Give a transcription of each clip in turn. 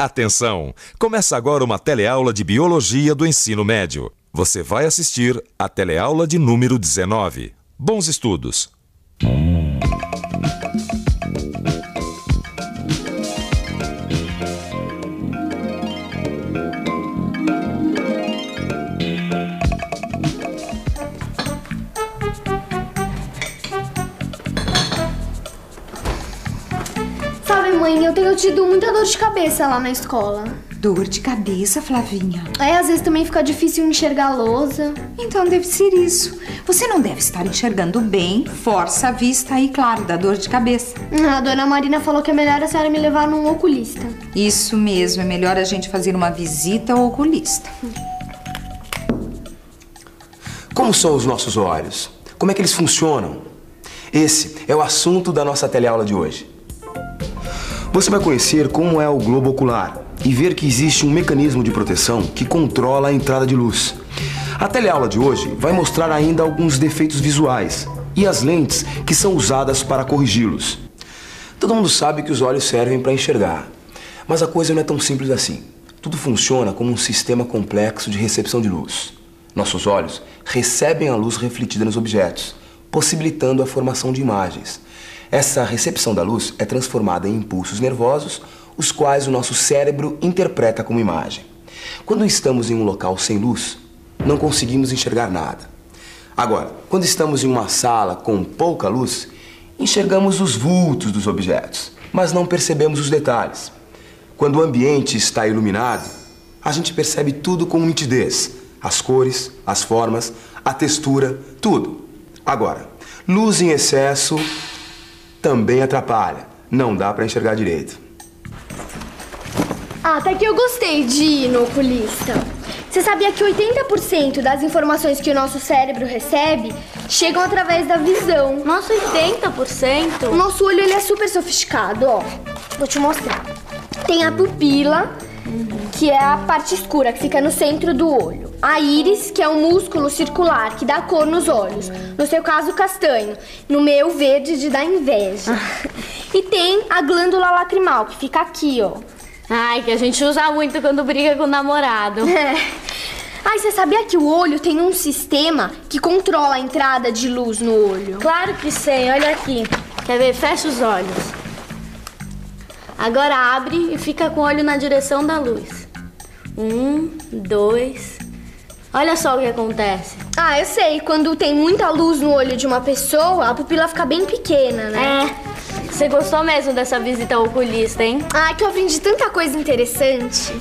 Atenção! Começa agora uma teleaula de Biologia do Ensino Médio. Você vai assistir a teleaula de número 19. Bons estudos! Mãe, eu tenho tido muita dor de cabeça lá na escola. Dor de cabeça, Flavinha? Às vezes também fica difícil enxergar a lousa. Então deve ser isso. Você não deve estar enxergando bem, força a vista e, claro, da dor de cabeça. A dona Marina falou que é melhor a senhora me levar num oculista. Isso mesmo, é melhor a gente fazer uma visita ao oculista. Como são os nossos olhos? Como é que eles funcionam? Esse é o assunto da nossa teleaula de hoje. Você vai conhecer como é o globo ocular e ver que existe um mecanismo de proteção que controla a entrada de luz. A teleaula de hoje vai mostrar ainda alguns defeitos visuais e as lentes que são usadas para corrigi-los. Todo mundo sabe que os olhos servem para enxergar, mas a coisa não é tão simples assim. Tudo funciona como um sistema complexo de recepção de luz. Nossos olhos recebem a luz refletida nos objetos, possibilitando a formação de imagens. Essa recepção da luz é transformada em impulsos nervosos, os quais o nosso cérebro interpreta como imagem. Quando estamos em um local sem luz, não conseguimos enxergar nada. Agora, quando estamos em uma sala com pouca luz, enxergamos os vultos dos objetos, mas não percebemos os detalhes. Quando o ambiente está iluminado, a gente percebe tudo com nitidez. As cores, as formas, a textura, tudo. Agora, luz em excesso também atrapalha. Não dá pra enxergar direito. Até que eu gostei de ir no oculista. Você sabia que 80% das informações que o nosso cérebro recebe chegam através da visão? Nossa, 80%? O nosso olho ele é super sofisticado, ó. Vou te mostrar. Tem a pupila, que é a parte escura que fica no centro do olho. A íris, que é um músculo circular que dá cor nos olhos. No seu caso, castanho. No meu, verde de dar inveja. E tem a glândula lacrimal, que fica aqui, ó. Ai, que a gente usa muito quando briga com o namorado. Ai, você sabia que o olho tem um sistema que controla a entrada de luz no olho? Claro que sei, olha aqui. Quer ver? Fecha os olhos. Agora abre e fica com o olho na direção da luz. 1, 2... Olha só o que acontece. Eu sei. Quando tem muita luz no olho de uma pessoa, a pupila fica bem pequena, né? Você gostou mesmo dessa visita ao oculista, hein? Que eu aprendi tanta coisa interessante.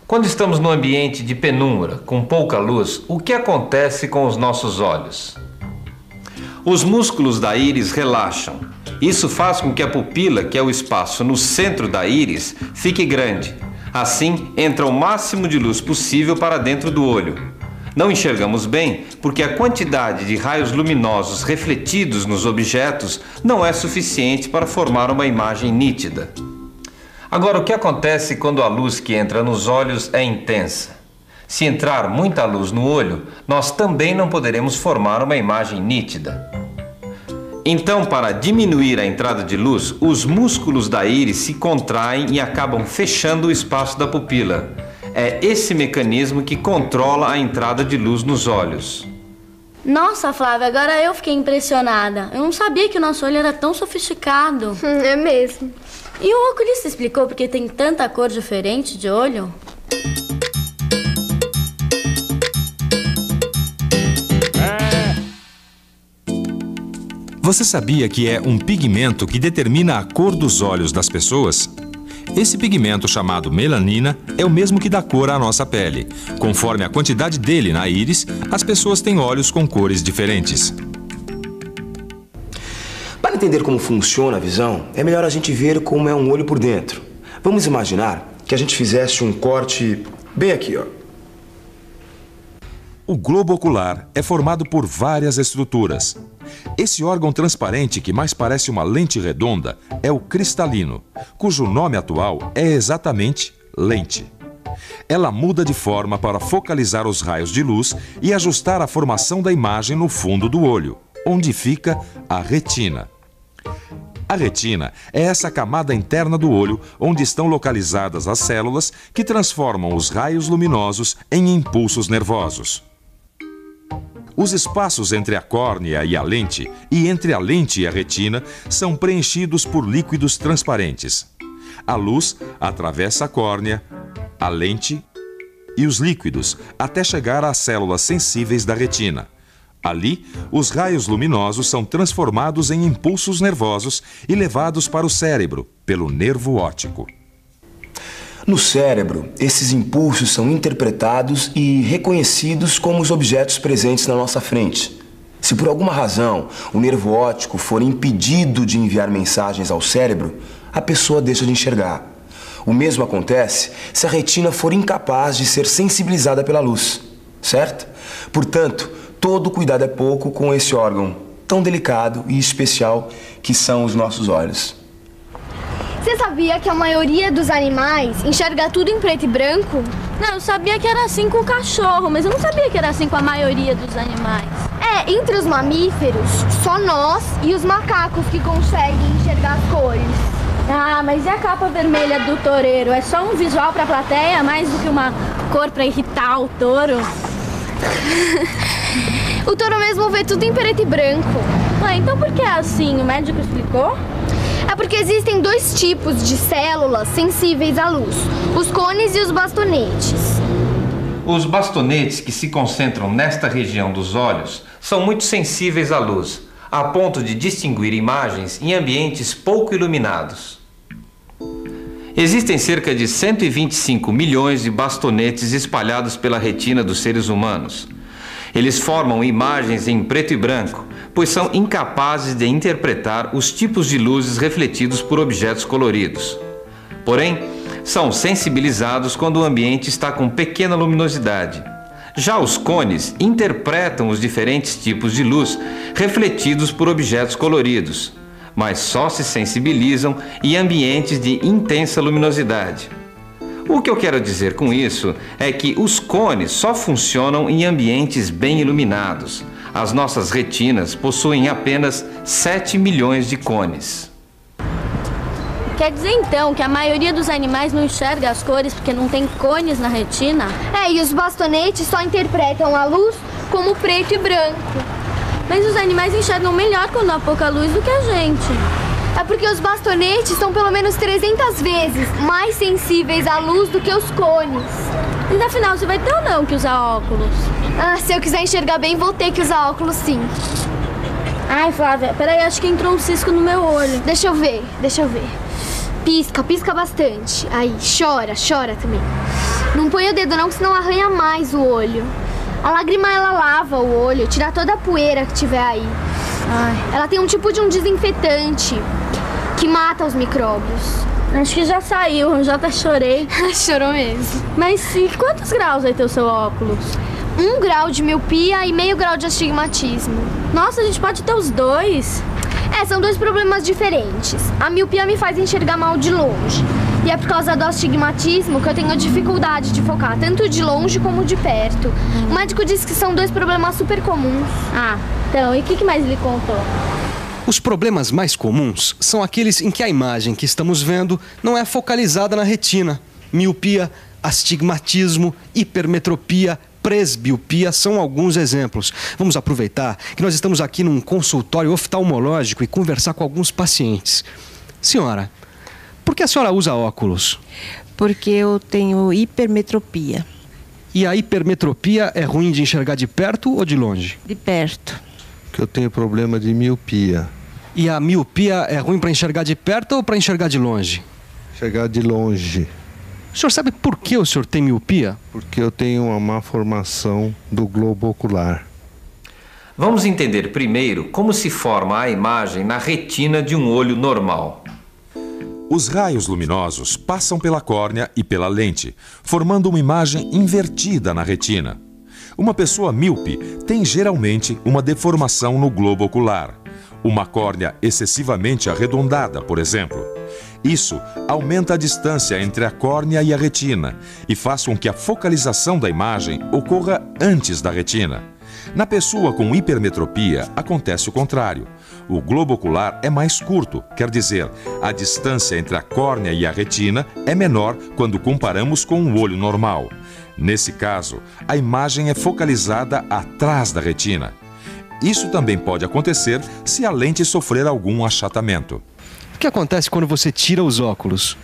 Quando estamos num ambiente de penumbra, com pouca luz, o que acontece com os nossos olhos? Os músculos da íris relaxam. Isso faz com que a pupila, que é o espaço no centro da íris, fique grande. Assim, entra o máximo de luz possível para dentro do olho. Não enxergamos bem porque a quantidade de raios luminosos refletidos nos objetos não é suficiente para formar uma imagem nítida. Agora, o que acontece quando a luz que entra nos olhos é intensa? Se entrar muita luz no olho, nós também não poderemos formar uma imagem nítida. Então, para diminuir a entrada de luz, os músculos da íris se contraem e acabam fechando o espaço da pupila. É esse mecanismo que controla a entrada de luz nos olhos. Nossa, Flávia, agora eu fiquei impressionada. Eu não sabia que o nosso olho era tão sofisticado. É mesmo. E o oculista explicou porque tem tanta cor diferente de olho? Você sabia que é um pigmento que determina a cor dos olhos das pessoas? Esse pigmento, chamado melanina, é o mesmo que dá cor à nossa pele. Conforme a quantidade dele na íris, as pessoas têm olhos com cores diferentes. Para entender como funciona a visão, é melhor a gente ver como é um olho por dentro. Vamos imaginar que a gente fizesse um corte bem aqui, ó. O globo ocular é formado por várias estruturas. Esse órgão transparente que mais parece uma lente redonda é o cristalino, cujo nome atual é exatamente lente. Ela muda de forma para focalizar os raios de luz e ajustar a formação da imagem no fundo do olho, onde fica a retina. A retina é essa camada interna do olho onde estão localizadas as células que transformam os raios luminosos em impulsos nervosos. Os espaços entre a córnea e a lente e entre a lente e a retina são preenchidos por líquidos transparentes. A luz atravessa a córnea, a lente e os líquidos até chegar às células sensíveis da retina. Ali, os raios luminosos são transformados em impulsos nervosos e levados para o cérebro pelo nervo óptico. No cérebro, esses impulsos são interpretados e reconhecidos como os objetos presentes na nossa frente. Se por alguma razão o nervo óptico for impedido de enviar mensagens ao cérebro, a pessoa deixa de enxergar. O mesmo acontece se a retina for incapaz de ser sensibilizada pela luz, certo? Portanto, todo cuidado é pouco com esse órgão tão delicado e especial que são os nossos olhos. Você sabia que a maioria dos animais enxerga tudo em preto e branco? Não, eu sabia que era assim com o cachorro, mas eu não sabia que era assim com a maioria dos animais. É, entre os mamíferos, só nós e os macacos que conseguem enxergar as cores. Ah, mas e a capa vermelha do toureiro? É só um visual pra plateia, mais do que uma cor pra irritar o touro? O touro mesmo vê tudo em preto e branco. Ué, então por que é assim? O médico explicou? É porque existem dois tipos de células sensíveis à luz: os cones e os bastonetes. Os bastonetes que se concentram nesta região dos olhos são muito sensíveis à luz, a ponto de distinguir imagens em ambientes pouco iluminados. Existem cerca de 125 milhões de bastonetes espalhados pela retina dos seres humanos. Eles formam imagens em preto e branco, pois são incapazes de interpretar os tipos de luzes refletidos por objetos coloridos. Porém, são sensibilizados quando o ambiente está com pequena luminosidade. Já os cones interpretam os diferentes tipos de luz refletidos por objetos coloridos, mas só se sensibilizam em ambientes de intensa luminosidade. O que eu quero dizer com isso é que os cones só funcionam em ambientes bem iluminados. As nossas retinas possuem apenas 7 milhões de cones. Quer dizer então que a maioria dos animais não enxerga as cores porque não tem cones na retina? É, e os bastonetes só interpretam a luz como preto e branco. Mas os animais enxergam melhor quando há pouca luz do que a gente. É porque os bastonetes são pelo menos 300 vezes mais sensíveis à luz do que os cones. E afinal, você vai ter ou não que usar óculos? Ah, se eu quiser enxergar bem, vou ter que usar óculos sim. Ai, Flávia, peraí, acho que entrou um cisco no meu olho. Deixa eu ver. Pisca, pisca bastante. Aí, chora também. Não põe o dedo não, que senão arranha mais o olho. A lágrima, ela lava o olho, tira toda a poeira que tiver aí. Ai. Ela tem um tipo de um desinfetante que mata os micróbios. Acho que já saiu, eu já até chorei. Chorou mesmo. Mas e quantos graus vai ter o seu óculos? 1 grau de miopia e meio grau de astigmatismo. Nossa, a gente pode ter os dois. São dois problemas diferentes. A miopia me faz enxergar mal de longe. E é por causa do astigmatismo que eu tenho dificuldade de focar, tanto de longe como de perto. O médico disse que são dois problemas super comuns. Ah, então, e o que mais ele contou? Os problemas mais comuns são aqueles em que a imagem que estamos vendo não é focalizada na retina. Miopia, astigmatismo, hipermetropia, presbiopia são alguns exemplos. Vamos aproveitar que nós estamos aqui num consultório oftalmológico e conversar com alguns pacientes. Senhora, por que a senhora usa óculos? Porque eu tenho hipermetropia. E a hipermetropia é ruim de enxergar de perto ou de longe? De perto. Que eu tenho problema de miopia. E a miopia é ruim para enxergar de perto ou para enxergar de longe? Enxergar de longe. O senhor sabe por que o senhor tem miopia? Porque eu tenho uma má formação do globo ocular. Vamos entender primeiro como se forma a imagem na retina de um olho normal. Os raios luminosos passam pela córnea e pela lente, formando uma imagem invertida na retina. Uma pessoa míope tem geralmente uma deformação no globo ocular, uma córnea excessivamente arredondada, por exemplo. Isso aumenta a distância entre a córnea e a retina e faz com que a focalização da imagem ocorra antes da retina. Na pessoa com hipermetropia, acontece o contrário. O globo ocular é mais curto, quer dizer, a distância entre a córnea e a retina é menor quando comparamos com o olho normal. Nesse caso, a imagem é focalizada atrás da retina. Isso também pode acontecer se a lente sofrer algum achatamento. O que acontece quando você tira os óculos?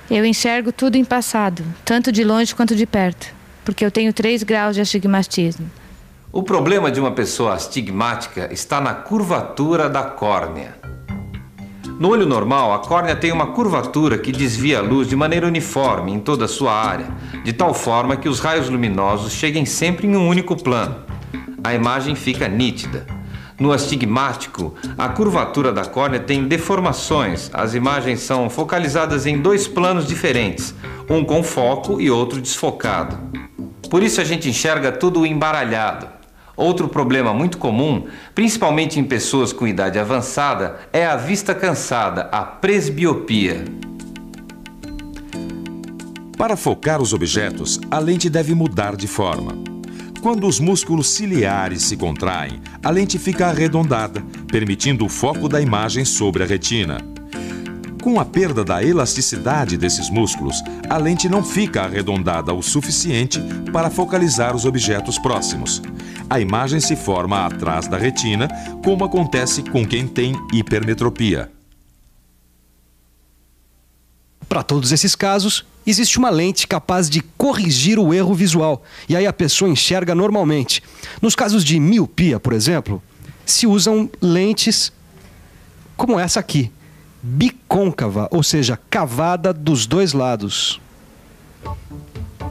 Eu enxergo tudo em passado, tanto de longe quanto de perto, porque eu tenho 3 graus de astigmatismo. O problema de uma pessoa astigmática está na curvatura da córnea. No olho normal, a córnea tem uma curvatura que desvia a luz de maneira uniforme em toda a sua área, de tal forma que os raios luminosos cheguem sempre em um único plano. A imagem fica nítida. No astigmático, a curvatura da córnea tem deformações. As imagens são focalizadas em 2 planos diferentes, um com foco e outro desfocado. Por isso a gente enxerga tudo embaralhado. Outro problema muito comum, principalmente em pessoas com idade avançada, é a vista cansada, a presbiopia. Para focar os objetos, a lente deve mudar de forma. Quando os músculos ciliares se contraem, a lente fica arredondada, permitindo o foco da imagem sobre a retina. Com a perda da elasticidade desses músculos, a lente não fica arredondada o suficiente para focalizar os objetos próximos. A imagem se forma atrás da retina, como acontece com quem tem hipermetropia. Para todos esses casos, existe uma lente capaz de corrigir o erro visual, e aí a pessoa enxerga normalmente. Nos casos de miopia, por exemplo, se usam lentes como essa aqui, bicôncava, ou seja, cavada dos 2 lados.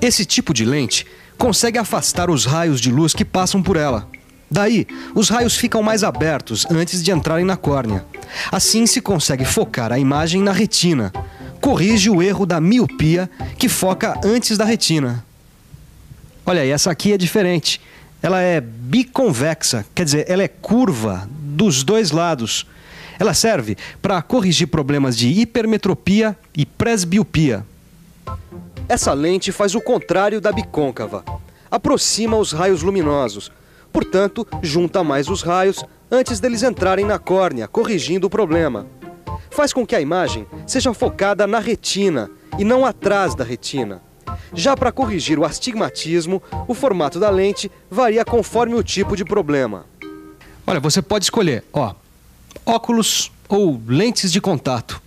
Esse tipo de lente consegue afastar os raios de luz que passam por ela. Daí, os raios ficam mais abertos antes de entrarem na córnea. Assim se consegue focar a imagem na retina. Corrige o erro da miopia, que foca antes da retina. Olha aí, essa aqui é diferente. Ela é biconvexa, quer dizer, ela é curva dos 2 lados. Ela serve para corrigir problemas de hipermetropia e presbiopia. Essa lente faz o contrário da bicôncava. Aproxima os raios luminosos. Portanto, junta mais os raios antes deles entrarem na córnea, corrigindo o problema. Faz com que a imagem seja focada na retina e não atrás da retina. Já para corrigir o astigmatismo, o formato da lente varia conforme o tipo de problema. Olha, você pode escolher, óculos ou lentes de contato.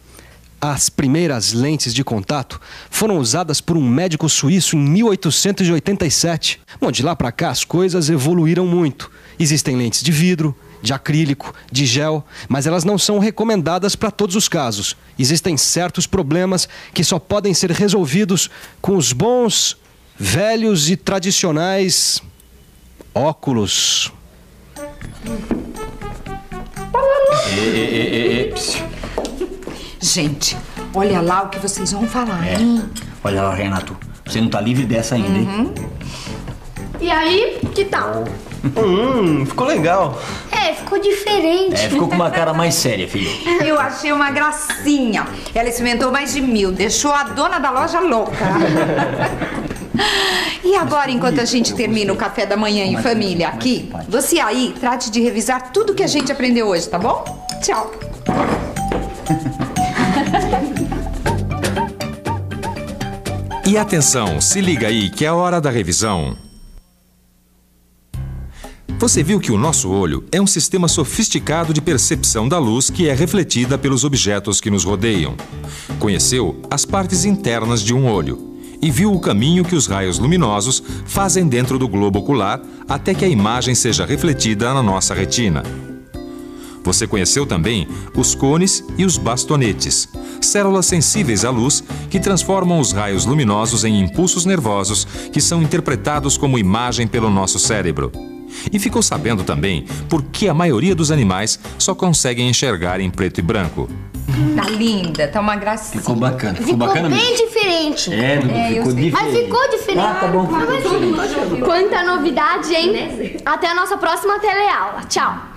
As primeiras lentes de contato foram usadas por um médico suíço em 1887. Bom, de lá para cá as coisas evoluíram muito. Existem lentes de vidro, de acrílico, de gel, mas elas não são recomendadas para todos os casos. Existem certos problemas que só podem ser resolvidos com os bons, velhos e tradicionais óculos. Gente, olha lá o que vocês vão falar. Olha lá, Renato. Você não tá livre dessa ainda, hein? E aí, que tal? Ficou legal. Ficou diferente. Ficou com uma cara mais séria, filho. Eu achei uma gracinha. Ela experimentou mais de 1000, deixou a dona da loja louca. E agora, enquanto a gente termina o café da manhã em família aqui, você aí trate de revisar tudo que a gente aprendeu hoje, tá bom? Tchau. E atenção, se liga aí que é a hora da revisão. Você viu que o nosso olho é um sistema sofisticado de percepção da luz que é refletida pelos objetos que nos rodeiam. Conheceu as partes internas de um olho e viu o caminho que os raios luminosos fazem dentro do globo ocular até que a imagem seja refletida na nossa retina. Você conheceu também os cones e os bastonetes, células sensíveis à luz que transformam os raios luminosos em impulsos nervosos que são interpretados como imagem pelo nosso cérebro. E ficou sabendo também por que a maioria dos animais só conseguem enxergar em preto e branco. Tá linda, tá uma gracinha. Ficou bacana. Ficou bacana bem mesmo. diferente. Ficou diferente. Mas ficou diferente. Tá bom. Quanta novidade, hein? Até a nossa próxima teleaula. Tchau.